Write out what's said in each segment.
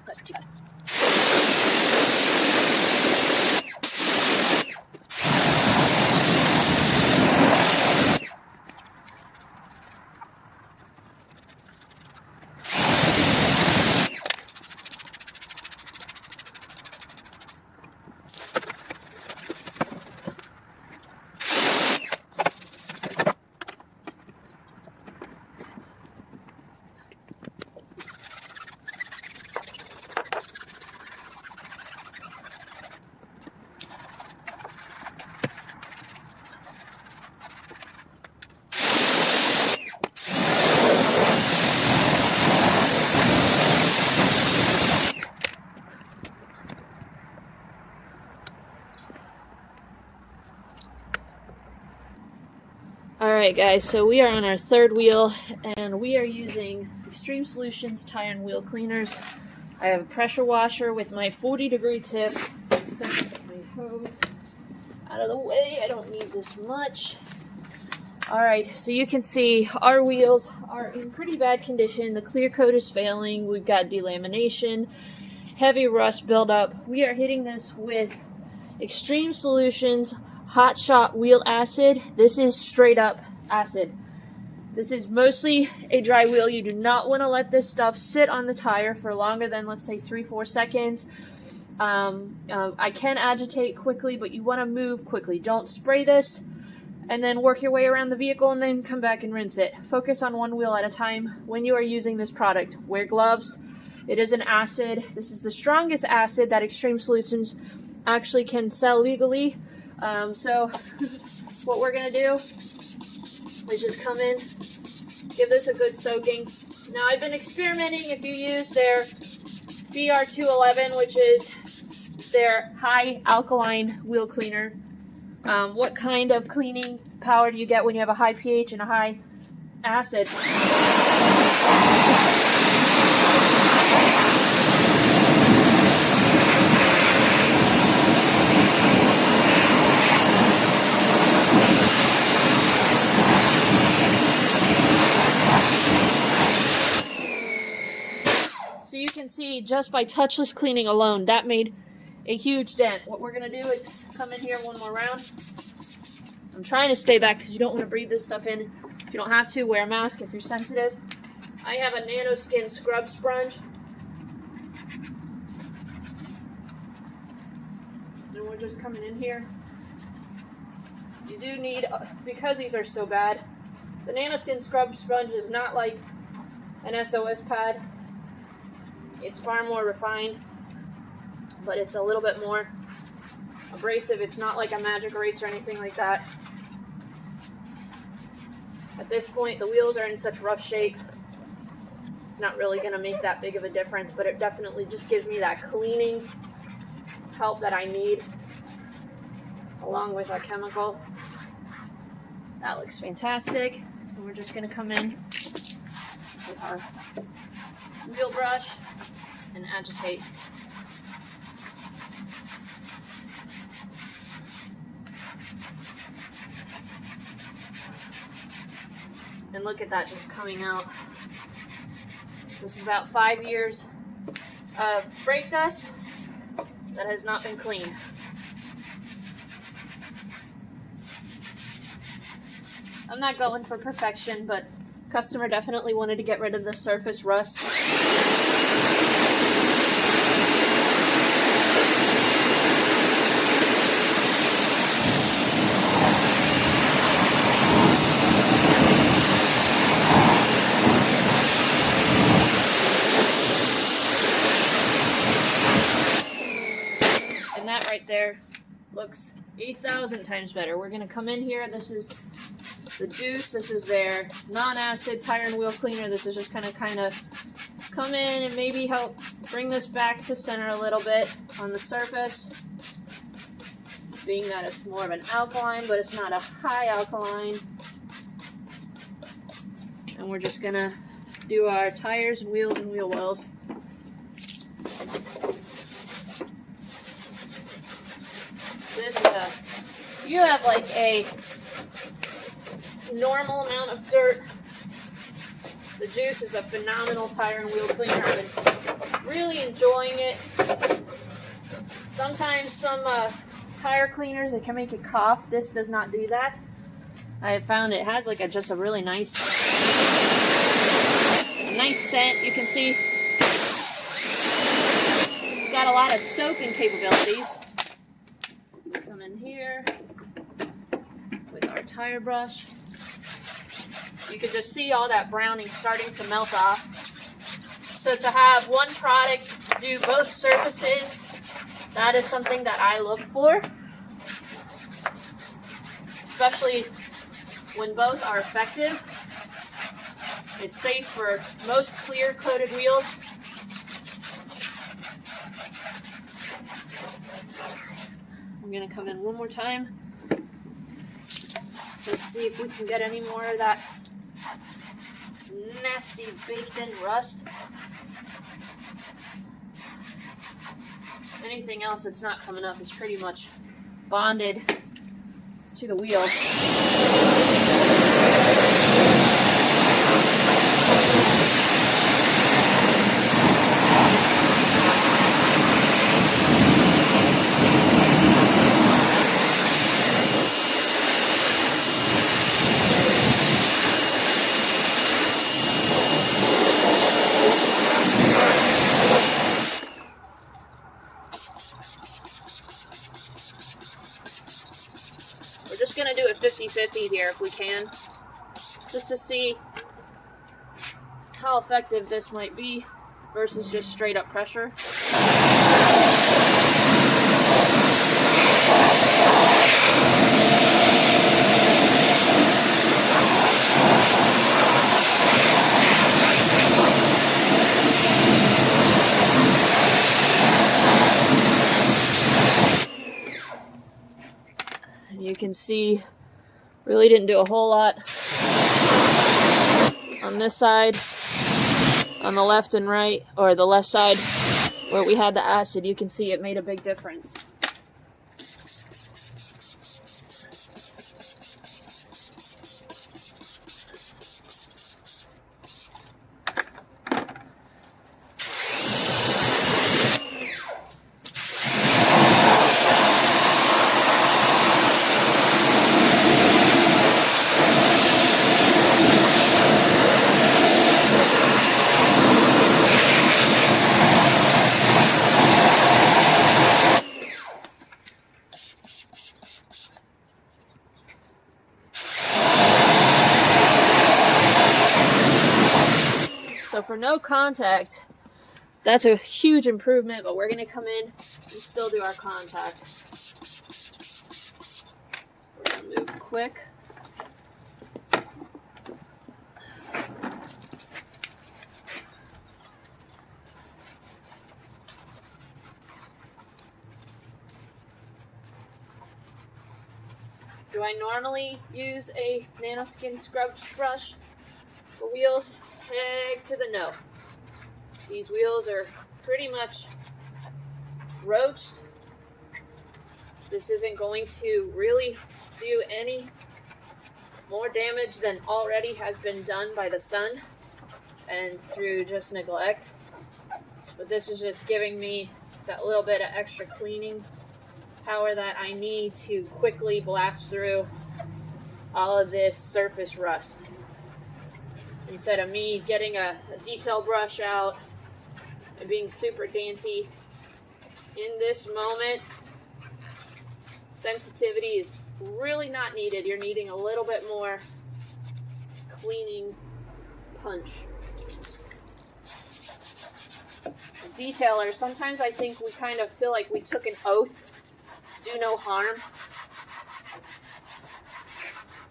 That's too bad. Alright guys, so we are on our third wheel and we are using Xtreme Solutions Tire and Wheel Cleaners. I have a pressure washer with my 40-degree tip. Set my hose out of the way, I don't need this much. Alright, so you can see our wheels are in pretty bad condition. The clear coat is failing, we've got delamination, heavy rust buildup. We are hitting this with Xtreme Solutions Hot Shot Wheel Acid. This is straight up acid. This is mostly a dry wheel. You do not want to let this stuff sit on the tire for longer than, let's say, 3-4 seconds. I can agitate quickly, but you want to move quickly. Don't spray this and then work your way around the vehicle and then come back and rinse it. Focus on one wheel at a time when you are using this product. Wear gloves. It is an acid. This is the strongest acid that Xtreme Solutions actually can sell legally. So what we're going to do is just come in, give this a good soaking. Now I've been experimenting if you use their BR211, which is their high alkaline wheel cleaner. What kind of cleaning power do you get when you have a high pH and a high acid? So you can see just by touchless cleaning alone, that made a huge dent. What we're going to do is come in here one more round. I'm trying to stay back because you don't want to breathe this stuff in. If you don't have to, wear a mask if you're sensitive. I have a NanoSkin scrub sponge. And we're just coming in here. You do need, because these are so bad, the NanoSkin scrub sponge is not like an SOS pad. It's far more refined, but it's a little bit more abrasive. It's not like a magic erase or anything like that. At this point, the wheels are in such rough shape, it's not really going to make that big of a difference, but it definitely just gives me that cleaning help that I need, along with our chemical. That looks fantastic. And we're just going to come in with our wheel brush and agitate. And look at that just coming out. This is about 5 years of brake dust that has not been cleaned. I'm not going for perfection, but customer definitely wanted to get rid of the surface rust. And that right there looks 8,000 times better. We're going to come in here. This is the juice. This is their non-acid tire and wheel cleaner. This is just kind of come in and maybe help bring this back to center a little bit on the surface, being that it's more of an alkaline, but it's not a high alkaline. And we're just gonna do our tires and wheels and wheel wells. This is you have like a normal amount of dirt. The juice is a phenomenal tire and wheel cleaner. I've been really enjoying it. Sometimes some tire cleaners, they can make you cough. This does not do that. I have found it has like just a really nice scent. You can see it's got a lot of soaking capabilities. Come in here with our tire brush. You can just see all that browning starting to melt off. So to have one product do both surfaces, that is something that I look for, especially when both are effective. It's safe for most clear coated wheels. I'm going to come in one more time. Let's see if we can get any more of that nasty baked in rust. Anything else that's not coming up is pretty much bonded to the wheels. We're just going to do a 50-50 here if we can, just to see how effective this might be versus just straight up pressure. You can see, really didn't do a whole lot on this side, on the left and right, or the left side where we had the acid. You can see it made a big difference. So for no contact, that's a huge improvement, but we're going to come in and still do our contact. We're going to move quick. Do I normally use a nanoskin scrub brush for wheels? Heck to the no. These wheels are pretty much roached. This isn't going to really do any more damage than already has been done by the sun and through just neglect. But this is just giving me that little bit of extra cleaning power that I need to quickly blast through all of this surface rust. Instead of me getting a detail brush out and being super dainty, in this moment, sensitivity is really not needed. You're needing a little bit more cleaning punch. As detailers, sometimes I think we kind of feel like we took an oath, do no harm.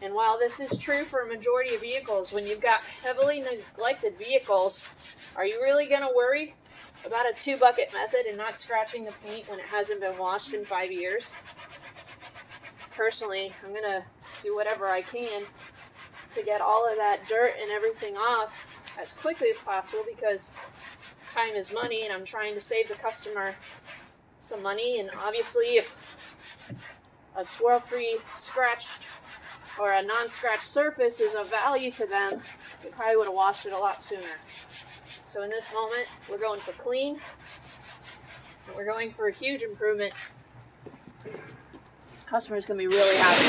And while this is true for a majority of vehicles, when you've got heavily neglected vehicles, are you really going to worry about a 2-bucket method and not scratching the paint when it hasn't been washed in 5 years? Personally, I'm going to do whatever I can to get all of that dirt and everything off as quickly as possible, because time is money and I'm trying to save the customer some money. And obviously, if a swirl-free scratched or a non-scratch surface is of value to them, they probably would have washed it a lot sooner. So in this moment, we're going for clean. And we're going for a huge improvement. Customer's going to be really happy.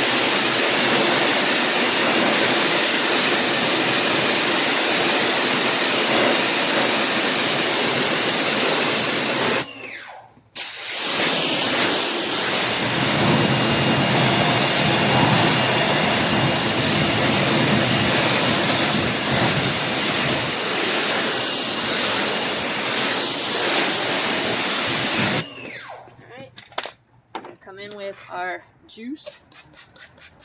Come in with our juice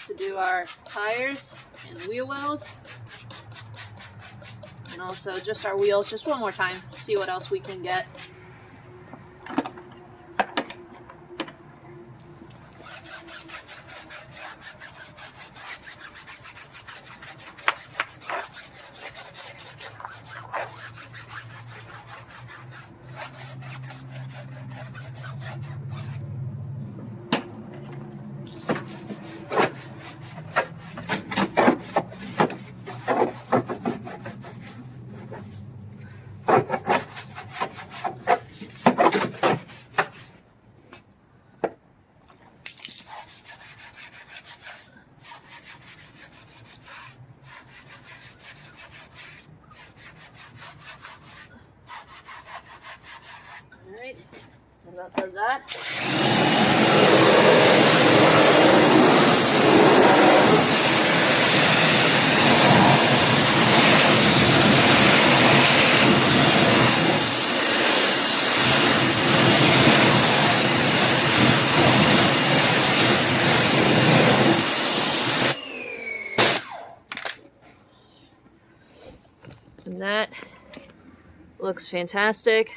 to do our tires and wheel wells, and also just our wheels just one more time, see what else we can get. Alright, and that does that. And that looks fantastic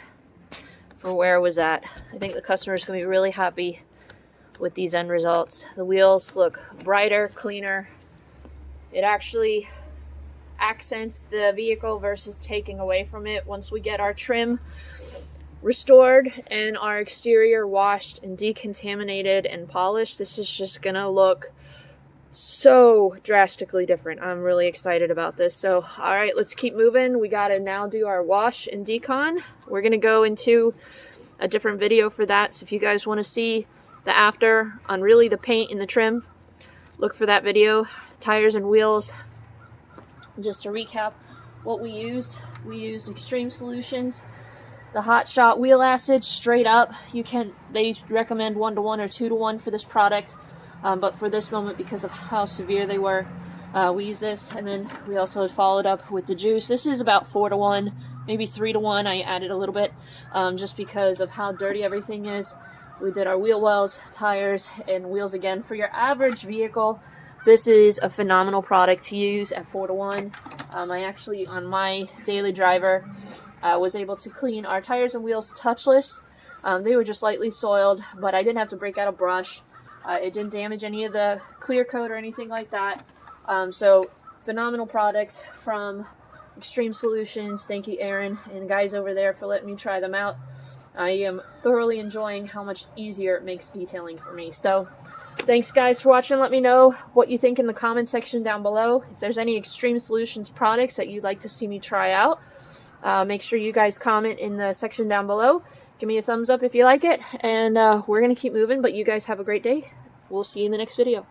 for where it was at. I think the customer is going to be really happy with these end results. The wheels look brighter, cleaner. It actually accents the vehicle versus taking away from it. Once we get our trim restored and our exterior washed and decontaminated and polished, this is just gonna look so drastically different. I'm really excited about this. So, all right, let's keep moving. We gotta now do our wash and decon. We're gonna go into a different video for that. So if you guys want to see the after on really the paint and the trim, look for that video. Tires and wheels. Just to recap what we used Xtreme Solutions, the Hot Shot wheel acid straight up. They recommend 1-to-1 or 2-to-1 for this product. But for this moment, because of how severe they were, we use this. And then we also followed up with the juice. This is about 4-to-1, maybe 3-to-1. I added a little bit just because of how dirty everything is. We did our wheel wells, tires, and wheels again. For your average vehicle, this is a phenomenal product to use at 4-to-1. I actually, on my daily driver, was able to clean our tires and wheels touchless. They were just lightly soiled, but I didn't have to break out a brush. It didn't damage any of the clear coat or anything like that. So phenomenal products from Xtreme Solutions. Thank you, Aaron, and the guys over there for letting me try them out. I am thoroughly enjoying how much easier it makes detailing for me. So thanks, guys, for watching. Let me know what you think in the comment section down below. If there's any Xtreme Solutions products that you'd like to see me try out, make sure you guys comment in the section down below. Give me a thumbs up if you like it, and we're going to keep moving, but you guys have a great day. We'll see you in the next video.